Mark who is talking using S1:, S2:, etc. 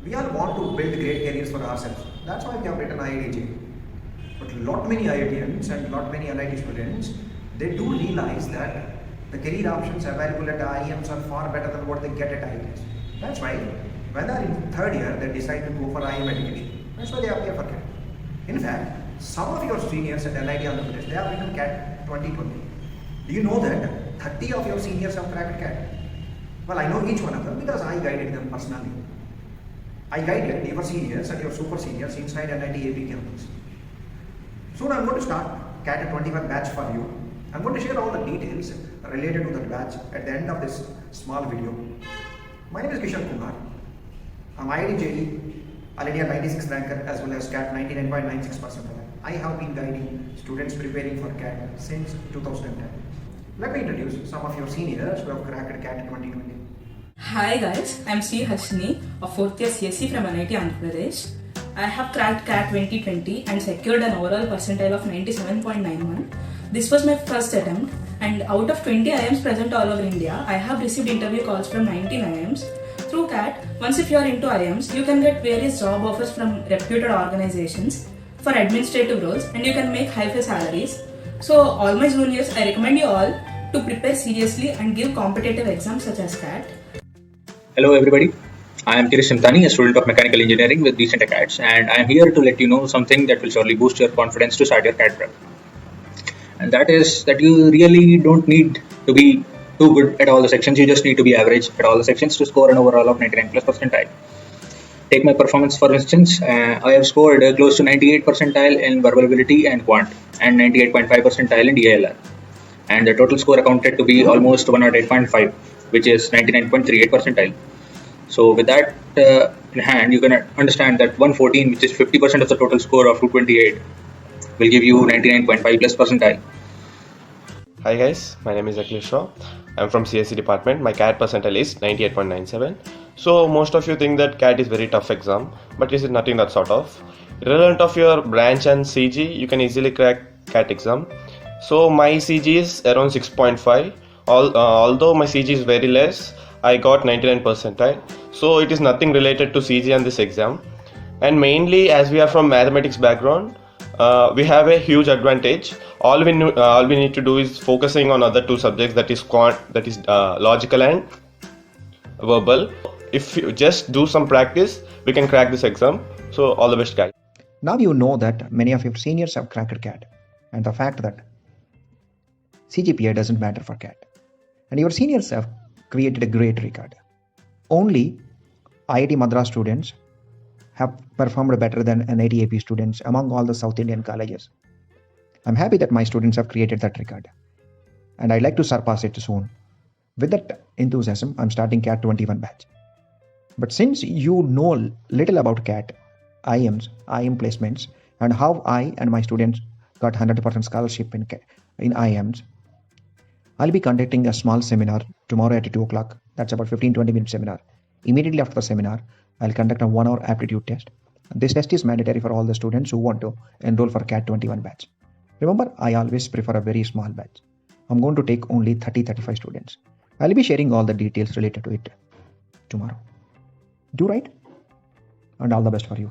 S1: We all want to build great careers for ourselves. That's why we have written IIT. But lot many IITians and lot many NIT students, they do realize that the career options available at IIMs are far better than what they get at IITs. That's why when they're in third year, they decide to go for IIM education. That's why they appear for CAT. In fact, some of your seniors at NIT Andhra Pradesh, they have written CAT 2020. Do you know that 30 of your seniors have cracked CAT? Well, I know each one of them because I guided them personally. I guided your seniors and your super seniors inside NIT AP campus. Soon I'm going to start CAT 21 batch for you. I'm going to share all the details related to that batch at the end of this small video. My name is Kishore Kumar. I'm IIT JEE, All India 96 ranker as well as CAT 99.96%. I have been guiding students preparing for CAT since 2010. Let me introduce some of your seniors who have cracked CAT 2020.
S2: Hi guys, I'm Sri Harshini, a 4th year CSE from NIT Andhra Pradesh. I have cracked CAT 2020 and secured an overall percentile of 97.91. This was my first attempt, and out of 20 IIMs present all over India, I have received interview calls from 19 IIMs. Through CAT, once if you are into IIMs, you can get various job offers from reputed organizations for administrative roles and you can make high-pay salaries. So all my juniors, I recommend you all to prepare seriously and give competitive exams such as CAT.
S3: Hello everybody, I am Kirish Simtani, a student of Mechanical Engineering with Decent Acads, and I am here to let you know something that will surely boost your confidence to start your CAT prep. And that is that you really don't need to be too good at all the sections, you just need to be average at all the sections to score an overall of 99 plus percentile. Take my performance for instance, I have scored close to 98 percentile in verbal ability and quant and 98.5 percentile in DILR. And the total score accounted to be almost 108.5, which is 99.38 percentile. So with that in hand, you can understand that 114, which is 50% of the total score of 228, will give you 99.5 plus percentile.
S4: Hi guys, my name is Akhilesh Rao. I'm from CSE department. My CAT percentile is 98.97. So most of you think that CAT is very tough exam, but it is nothing that sort of. Irrelevant of your branch and CG, you can easily crack CAT exam. So my CG is around 6.5. Although my CG is very less, I got 99 percentile. So it is nothing related to CG and this exam. And mainly as we are from mathematics background, we have a huge advantage. All we need to do is focusing on other two subjects, that is logical and verbal. If you just do some practice, we can crack this exam. So all the best guys.
S1: Now you know that many of your seniors have cracked CAT, and the fact that CGPA doesn't matter for CAT. And your seniors have created a great record. Only IIT Madras students have performed better than NIT AP students among all the South Indian colleges. I'm happy that my students have created that record, and I'd like to surpass it soon. With that enthusiasm, I'm starting CAT 21 batch. But since you know little about CAT, IIMs, IIM placements, and how I and my students got 100% scholarship in IIMs, I'll be conducting a small seminar tomorrow at 2 o'clock. That's about 15-20 minute seminar. Immediately after the seminar, I'll conduct a 1 hour aptitude test. This test is mandatory for all the students who want to enroll for CAT 21 batch. Remember, I always prefer a very small batch. I'm going to take only 30-35 students. I'll be sharing all the details related to it tomorrow. Do right, and all the best for you.